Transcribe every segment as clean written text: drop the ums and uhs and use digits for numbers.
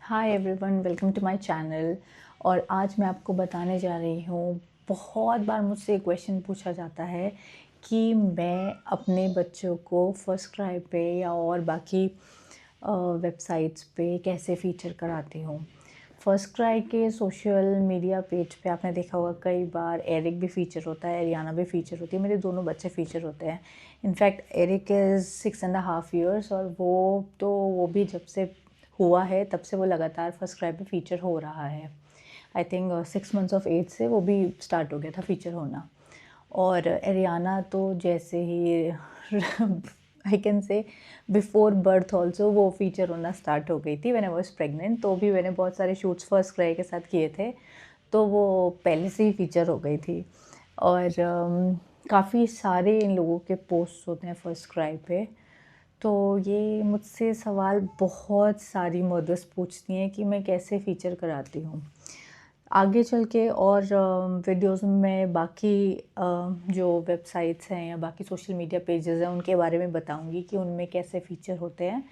Hi everyone, welcome to my channel. और आज मैं आपको बताने जा रही हूँ, बहुत बार मुझसे एक क्वेश्चन पूछा जाता है कि मैं अपने बच्चों को फर्स्ट क्राई पे या और बाकी वेबसाइट्स पे कैसे फ़ीचर कराती हूँ। फर्स्ट क्राई के सोशल मीडिया पेज पे आपने देखा होगा कई बार एरिक भी फ़ीचर होता है, एरियाना भी फ़ीचर होती है, मेरे दोनों बच्चे फ़ीचर होते हैं। इनफैक्ट एरिक इज़ 6.5 ईयर्स और वो भी जब से हुआ है तब से वो लगातार फर्स्ट क्राई पे फ़ीचर हो रहा है। I think 6 months of age से वो भी स्टार्ट हो गया था फ़ीचर होना। और एरियाना तो जैसे ही I can say before birth also वो फ़ीचर होना स्टार्ट हो गई थी। व्हेन आई वाज प्रेग्नेंट तो भी मैंने बहुत सारे शूट्स फर्स्ट क्राई के साथ किए थे, तो वो पहले से ही फ़ीचर हो गई थी। और काफ़ी सारे इन लोगों के पोस्ट होते हैं फर्स्ट क्राई पे। तो ये मुझसे सवाल बहुत सारी मदर्स पूछती हैं कि मैं कैसे फ़ीचर कराती हूँ। आगे चल के और वीडियोज़ में मैं बाकी जो वेबसाइट्स हैं या बाकी सोशल मीडिया पेजेस हैं उनके बारे में बताऊँगी कि उनमें कैसे फ़ीचर होते हैं।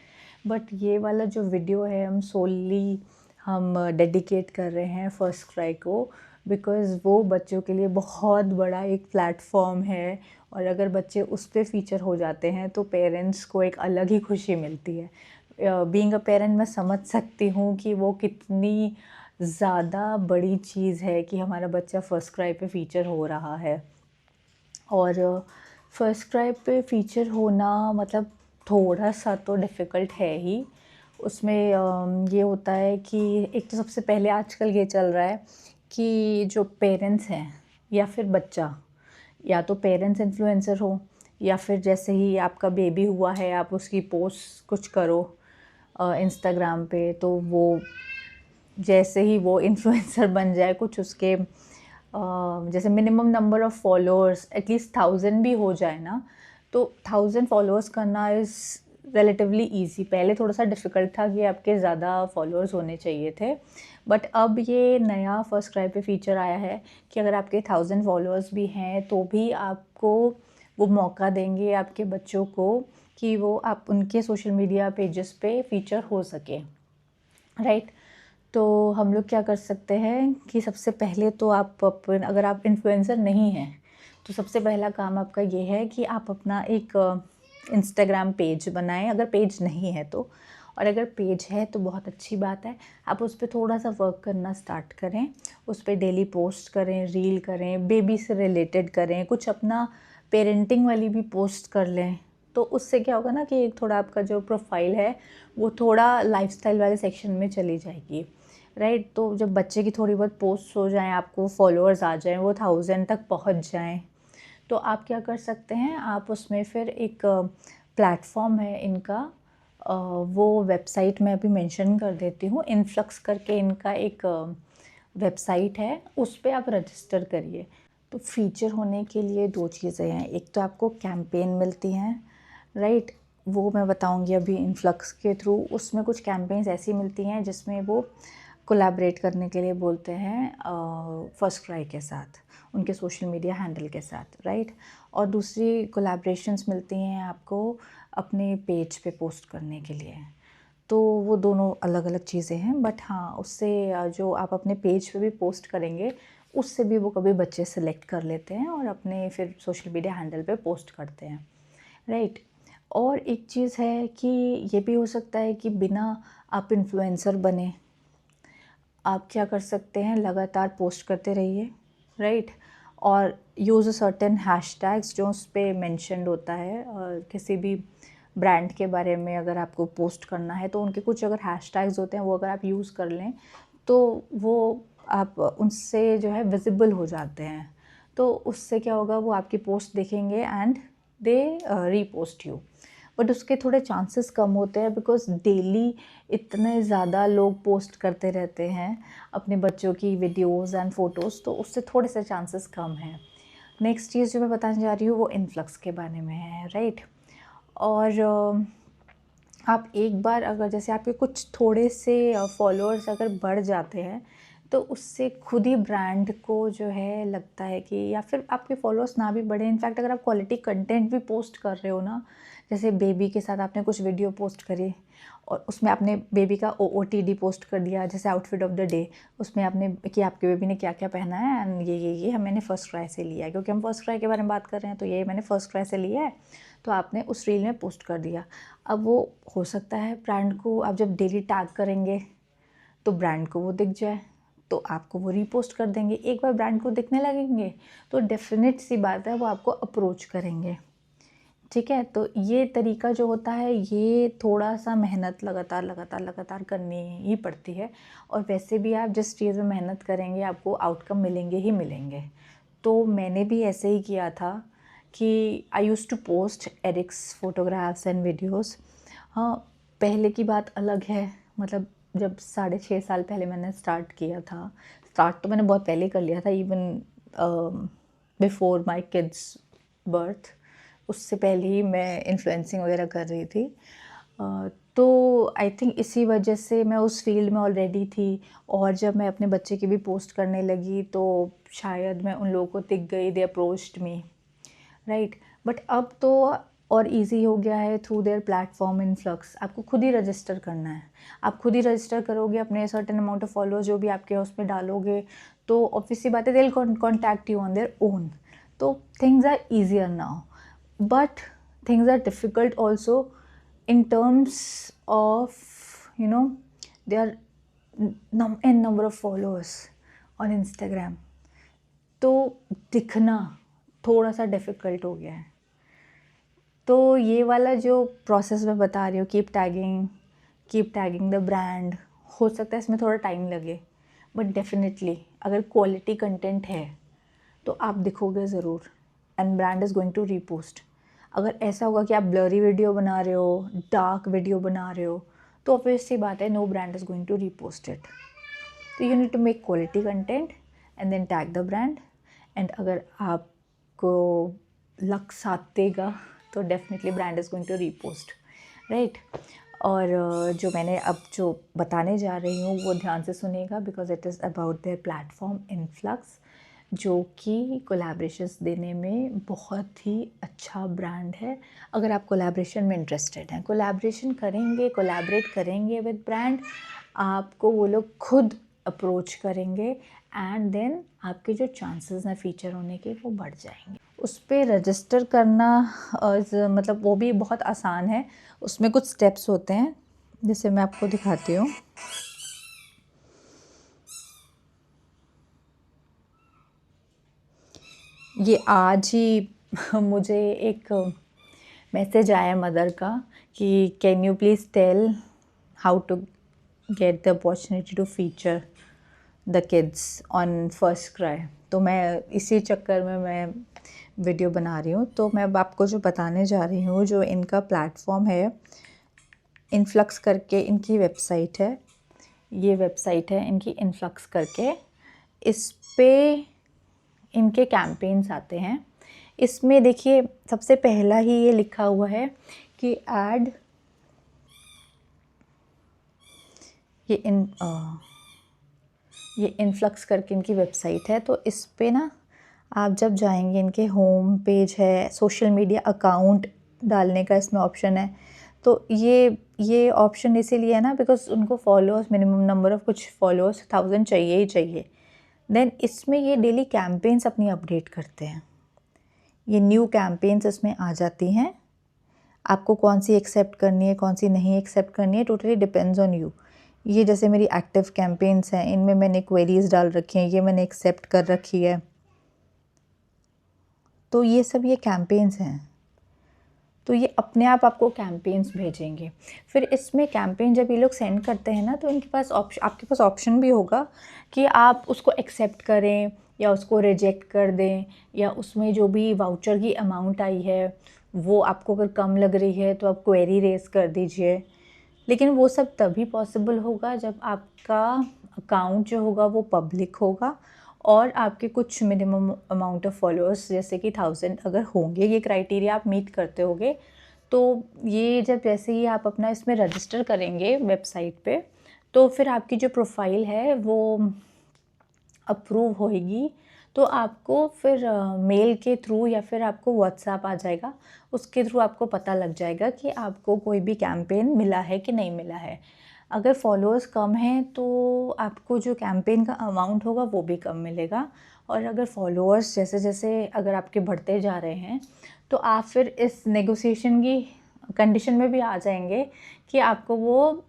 बट ये वाला जो वीडियो है हम डेडिकेट कर रहे हैं फर्स्ट क्राई को, बिकॉज़ वो बच्चों के लिए बहुत बड़ा एक प्लेटफ़ॉर्म है। और अगर बच्चे उस पे फ़ीचर हो जाते हैं तो पेरेंट्स को एक अलग ही खुशी मिलती है। बीइंग अ पेरेंट मैं समझ सकती हूँ कि वो कितनी ज़्यादा बड़ी चीज़ है कि हमारा बच्चा फर्स्ट क्राई पे फ़ीचर हो रहा है। और फर्स्ट क्राई पे फ़ीचर होना मतलब थोड़ा-सा तो डिफ़िकल्ट है ही। उसमें ये होता है कि एक तो सबसे पहले आजकल ये चल रहा है कि जो पेरेंट्स हैं या फिर बच्चा, या तो पेरेंट्स इन्फ्लुएंसर हो या फिर जैसे ही आपका बेबी हुआ है आप उसकी पोस्ट कुछ करो इंस्टाग्राम पे, तो वो जैसे ही वो इन्फ्लुएंसर बन जाए कुछ उसके जैसे minimum number of followers at least 1000 भी हो जाए ना, तो 1000 फॉलोअर्स करना इज़ रिलेटिवली ईज़ी। पहले थोड़ा-सा डिफ़िकल्ट था कि आपके ज़्यादा फॉलोअर्स होने चाहिए थे। बट अब ये नया फर्स्ट क्राई पे फ़ीचर आया है कि अगर आपके 1000 फॉलोअर्स भी हैं तो भी आपको वो मौका देंगे आपके बच्चों को कि वो आप उनके सोशल मीडिया पेजेस पे फ़ीचर हो सके, राइट? तो हम लोग क्या कर सकते हैं कि सबसे पहले तो अगर आप इन्फ्लुएंसर नहीं हैं, तो सबसे पहला काम आपका ये है कि आप अपना एक इंस्टाग्राम पेज बनाएँ, अगर पेज नहीं है तो। और अगर पेज है तो बहुत अच्छी बात है, आप उस पे थोड़ा-सा वर्क करना स्टार्ट करें। उस पे डेली पोस्ट करें, रील करें, बेबी से रिलेटेड करें, कुछ अपना पेरेंटिंग वाली भी पोस्ट कर लें। तो उससे क्या होगा ना कि एक थोड़ा आपका जो प्रोफ़ाइल है, वो थोड़ा लाइफ़स्टाइल वाले सेक्शन में चली जाएगी। राइट? तो जब बच्चे की थोड़ी बहुत पोस्ट हो जाएँ, आपको फॉलोअर्स आ जाएँ, वो 1000 तक पहुँच जाएँ, तो आप क्या कर सकते हैं, आप उसमें फिर एक प्लेटफ़ॉर्म है इनका, वो वेबसाइट मैं अभी मेंशन कर देती हूँ। इन्फ्लक्स करके इनका एक वेबसाइट है, उस पे आप रजिस्टर करिए। तो फ़ीचर होने के लिए 2 चीज़ें हैं, एक तो आपको कैंपेन मिलती हैं, राइट? वो मैं बताऊँगी अभी इन्फ्लक्स के थ्रू। उसमें कुछ कैंपेन्स ऐसी मिलती हैं जिसमें वो कोलैबोरेट करने के लिए बोलते हैं फर्स्ट क्राई के साथ, उनके सोशल मीडिया हैंडल के साथ, राइट? और दूसरी कोलैबोरेशंस मिलती हैं आपको अपने पेज पे पोस्ट करने के लिए। तो वो दोनों अलग-अलग चीज़ें हैं, बट हाँ, उससे जो आप अपने पेज पे भी पोस्ट करेंगे, उससे भी वो कभी बच्चे सेलेक्ट कर लेते हैं और अपने फिर सोशल मीडिया हैंडल पे पोस्ट करते हैं, राइट? और एक चीज़ है कि ये भी हो सकता है कि बिना आप इन्फ्लुएंसर बने, आप क्या कर सकते हैं, लगातार पोस्ट करते रहिए, राइट? और यूज़ अ सर्टेन हैशटैग्स जो उस पे मेंशन्ड होता है, और किसी भी ब्रांड के बारे में अगर आपको पोस्ट करना है तो उनके कुछ अगर हैशटैग्स होते हैं वो अगर आप यूज़ कर लें तो वो आप उनसे जो है विजिबल हो जाते हैं। तो उससे क्या होगा, वो आपकी पोस्ट देखेंगे and they repost you. But उसके थोड़े चांसेस कम होते हैं बिकॉज़ डेली इतने ज़्यादा लोग पोस्ट करते रहते हैं अपने बच्चों की वीडियोज़ एंड फ़ोटोज़, तो उससे थोड़े से चांसेस कम हैं। नेक्स्ट चीज़ जो मैं बताने जा रही हूँ वो इन्फ्लक्स के बारे में है, राइट? और आप एक बार अगर जैसे आपके कुछ थोड़े से फॉलोअर्स अगर बढ़ जाते हैं, तो उससे खुद ही ब्रांड को जो है लगता है कि, या फिर आपके फॉलोअर्स ना भी बढ़े, इनफैक्ट अगर आप क्वालिटी कंटेंट भी पोस्ट कर रहे हो ना, जैसे बेबी के साथ आपने कुछ वीडियो पोस्ट करी और उसमें आपने बेबी का OOTD पोस्ट कर दिया, जैसे आउटफिट ऑफ द डे, उसमें आपने कि आपके बेबी ने क्या क्या पहना है एंड ये मैंने फर्स्ट क्राई से लिया है, क्योंकि हम फर्स्ट क्राई के बारे में बात कर रहे हैं, तो ये मैंने फर्स्ट क्राई से लिया है, तो आपने उस रील में पोस्ट कर दिया। अब वो हो सकता है ब्रांड को आप जब डेली टैग करेंगे तो ब्रांड को वो दिख जाए, तो आपको वो रीपोस्ट कर देंगे। एक बार ब्रांड को दिखने लगेंगे तो डेफिनेट सी बात है वो आपको अप्रोच करेंगे, ठीक है। तो ये तरीका जो होता है ये थोड़ा सा मेहनत लगातार करनी ही पड़ती है, और वैसे भी आप जिस चीज़ में मेहनत करेंगे आपको आउटकम मिलेंगे ही मिलेंगे। तो मैंने भी ऐसे ही किया था कि I use to post Eric's photographs and videos. हाँ, पहले की बात अलग है, मतलब जब 6.5 साल पहले मैंने स्टार्ट किया था, स्टार्ट तो मैंने बहुत पहले कर लिया था, even before my kids birth, उससे पहले ही मैं इन्फ्लुएंसिंग वगैरह कर रही थी। तो आई थिंक इसी वजह से मैं उस फील्ड में ऑलरेडी थी, और जब मैं अपने बच्चे की भी पोस्ट करने लगी तो शायद मैं उन लोगों को दिख गई, दे अप्रोच्ड मी, राइट। बट अब तो और इजी हो गया है थ्रू देयर प्लेटफॉर्म इनफ्लक्स। आपको खुद ही रजिस्टर करना है, आप खुद ही रजिस्टर करोगे, अपने सर्टेन अमाउंट ऑफ फॉलोअर्स जो भी आपके उसमें डालोगे, तो ऑब्वियसली बात है they will contact you on their own. तो things are easier now, but things are difficult also in terms of, you know, there are n number of followers on Instagram, तो दिखना थोड़ा सा डिफ़िकल्ट हो गया है। तो ये वाला जो प्रोसेस मैं बता रही हूँ, कीप टैगिंग द ब्रांड, हो सकता है इसमें थोड़ा टाइम लगे, बट डेफिनेटली अगर क्वालिटी कंटेंट है तो आप दिखोगे ज़रूर, and brand is going to repost. अगर ऐसा होगा कि आप ब्लरी वीडियो बना रहे हो, डार्क वीडियो बना रहे हो, तो ऑब्वियस सी बात है no brand is going to repost it. तो you need to make quality content and then tag the brand, and अगर आपको लक साथ देगा तो definitely brand is going to repost, right. और जो मैंने अब जो बताने जा रही हूँ वो ध्यान से सुनिएगा, because it is about their platform influx, जो कि कोलैबोरेशंस देने में बहुत ही अच्छा ब्रांड है। अगर आप कोलैबोरेशन में इंटरेस्टेड हैं, कोलैबोरेट करेंगे विद ब्रांड, आपको वो लोग खुद अप्रोच करेंगे, एंड देन आपके जो चांसेस हैं फीचर होने के वो बढ़ जाएंगे। उस पर रजिस्टर करना मतलब वो भी बहुत आसान है, उसमें कुछ स्टेप्स होते हैं, जैसे मैं आपको दिखाती हूँ। ये आज ही मुझे एक मैसेज आया मदर का कि can you please tell how to get the opportunity to feature the kids on FirstCry. तो मैं इसी चक्कर में मैं वीडियो बना रही हूँ। तो मैं अब आपको जो बताने जा रही हूँ, जो इनका प्लेटफॉर्म है इनफ्लक्स करके, इनकी वेबसाइट है, ये वेबसाइट है इनकी इनफ्लक्स करके, इस पे इनके कैंपेन्स आते हैं। इसमें देखिए सबसे पहला ही ये लिखा हुआ है कि ऐड, ये इनफ्लक्स करके इनकी वेबसाइट है। तो इस पे ना आप जब जाएंगे, इनके होम पेज है, सोशल मीडिया अकाउंट डालने का इसमें ऑप्शन है। तो ये ऑप्शन इसीलिए है ना बिकॉज उनको फॉलोअर्स, मिनिमम नंबर ऑफ़ कुछ फॉलोअर्स 1000 चाहिए ही चाहिए। देन इसमें ये डेली कैंपेन्स अपनी अपडेट करते हैं, ये न्यू कैंपेन्स इसमें आ जाती हैं। आपको कौन सी एक्सेप्ट करनी है, कौन सी नहीं एक्सेप्ट करनी है, टोटली डिपेंड्स ऑन यू। ये जैसे मेरी एक्टिव कैंपेन्स हैं, इनमें मैंने क्वेरीज डाल रखी हैं, ये मैंने एक्सेप्ट कर रखी है। तो ये सब ये कैंपेन्स हैं, तो ये अपने आप आपको कैंपेन्स भेजेंगे। फिर इसमें कैंपेन जब ये लोग सेंड करते हैं ना, तो इनके पास आपके पास ऑप्शन भी होगा कि आप उसको एक्सेप्ट करें या उसको रिजेक्ट कर दें, या उसमें जो भी वाउचर की अमाउंट आई है वो आपको अगर कम लग रही है तो आप क्वेरी रेज कर दीजिए। लेकिन वो सब तभी पॉसिबल होगा जब आपका अकाउंट जो होगा वो पब्लिक होगा, और आपके कुछ मिनिमम अमाउंट ऑफ फॉलोअर्स जैसे कि 1000 अगर होंगे, ये क्राइटेरिया आप मीट करते होगे। तो ये जब जैसे ही आप अपना इसमें रजिस्टर करेंगे वेबसाइट पे, तो फिर आपकी जो प्रोफाइल है वो अप्रूव होएगी, तो आपको फिर मेल के थ्रू या फिर आपको व्हाट्सएप आ जाएगा, उसके थ्रू आपको पता लग जाएगा कि आपको कोई भी कैंपेन मिला है कि नहीं मिला है। अगर फॉलोअर्स कम हैं तो आपको जो कैंपेन का अमाउंट होगा वो भी कम मिलेगा, और अगर फॉलोअर्स जैसे जैसे अगर आपके बढ़ते जा रहे हैं तो आप फिर इस नेगोशिएशन की कंडीशन में भी आ जाएंगे कि आपको वो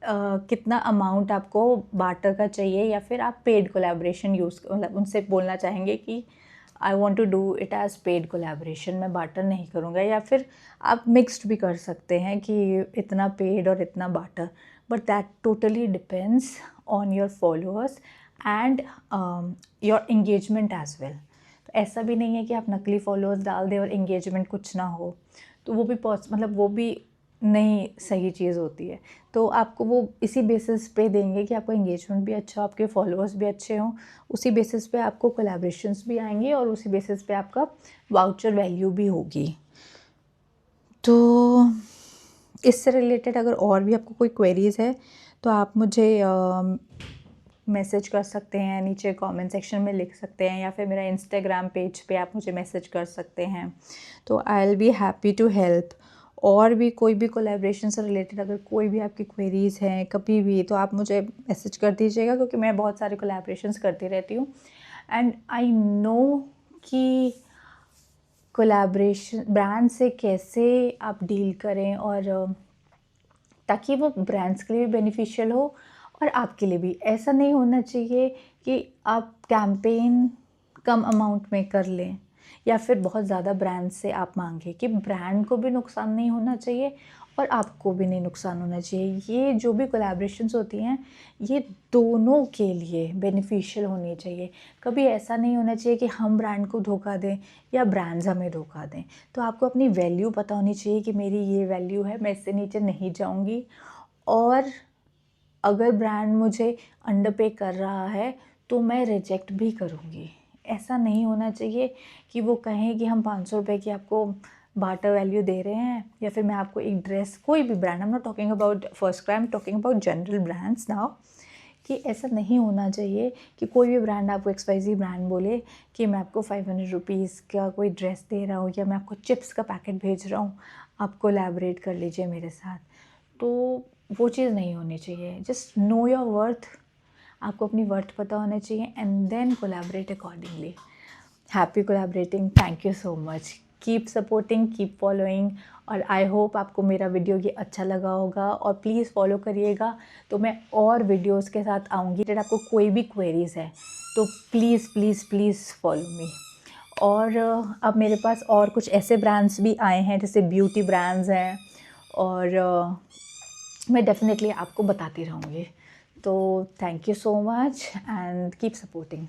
कितना अमाउंट आपको बार्टर का चाहिए, या फिर आप पेड कोलैबोरेशन यूज़ मतलब उनसे बोलना चाहेंगे कि I want to do it as paid collaboration, मैं बार्टर नहीं करूँगा। या फिर आप मिक्स्ड भी कर सकते हैं कि इतना पेड और इतना barter, but that totally depends on your followers and your engagement as well. तो ऐसा भी नहीं है कि आप नकली फॉलोअर्स डाल दें और इंगेजमेंट कुछ ना हो, तो वो भी मतलब वो भी नहीं सही चीज़ होती है। तो आपको वो इसी बेसिस पे देंगे कि आपका इंगेजमेंट भी अच्छा हो, आपके फॉलोअर्स भी अच्छे हों, उसी बेसिस पे आपको कोलैबोरेशंस भी आएंगे और उसी बेसिस पे आपका वाउचर वैल्यू भी होगी। तो इससे रिलेटेड अगर और भी आपको कोई क्वेरीज़ है तो आप मुझे मैसेज कर सकते हैं, नीचे कमेंट सेक्शन में लिख सकते हैं, या फिर मेरा इंस्टाग्राम पेज पे आप मुझे मैसेज कर सकते हैं। तो I will be happy to help. और भी कोई भी कोलैबोरेशन से रिलेटेड अगर कोई भी आपकी क्वेरीज़ हैं कभी भी, तो आप मुझे मैसेज कर दीजिएगा, क्योंकि मैं बहुत सारे कोलैबोरेशंस करती रहती हूँ एंड आई नो कि कोलैबोरेशन ब्रांड से कैसे आप डील करें, और ताकि वो ब्रांड्स के लिए भी बेनिफिशियल हो और आपके लिए भी। ऐसा नहीं होना चाहिए कि आप कैंपेन कम अमाउंट में कर लें या फिर बहुत ज़्यादा ब्रांड से आप मांगें, कि ब्रांड को भी नुकसान नहीं होना चाहिए और आपको भी नहीं नुकसान होना चाहिए। ये जो भी कोलैबोरेशंस होती हैं ये दोनों के लिए बेनिफिशियल होनी चाहिए। कभी ऐसा नहीं होना चाहिए कि हम ब्रांड को धोखा दें या ब्रांड्स हमें धोखा दें। तो आपको अपनी वैल्यू पता होनी चाहिए कि मेरी ये वैल्यू है, मैं इससे नीचे नहीं जाऊंगी, और अगर ब्रांड मुझे अंडर पे कर रहा है तो मैं रिजेक्ट भी करूँगी। ऐसा नहीं होना चाहिए कि वो कहें कि हम 500 रुपये की आपको बार्टर वैल्यू दे रहे हैं, या फिर मैं आपको एक ड्रेस, कोई भी brand, I am not talking about first cry, I am talking about general brands now, कि ऐसा नहीं होना चाहिए कि कोई भी ब्रांड आपको XYZ ब्रांड बोले कि मैं आपको 500 रुपीज़ का कोई ड्रेस दे रहा हूँ या मैं आपको चिप्स का पैकेट भेज रहा हूँ, आप कोलैबोरेट कर लीजिए मेरे साथ। तो वो चीज़ नहीं होनी चाहिए। जस्ट नो योर वर्थ, आपको अपनी वर्थ पता होना चाहिए and then collaborate accordingly. Happy collaborating, thank you so much, keep supporting, keep following, और आई होप आपको मेरा वीडियो ये अच्छा लगा होगा, और प्लीज़ फॉलो करिएगा। तो मैं और वीडियोस के साथ आऊँगी। अगर आपको कोई भी क्वेरीज़ है तो please please please follow me. और अब मेरे पास और कुछ ऐसे ब्रांड्स भी आए हैं जैसे ब्यूटी ब्रांड्स हैं, और मैं डेफिनेटली आपको बताती रहूँगी। तो thank you so much and keep supporting.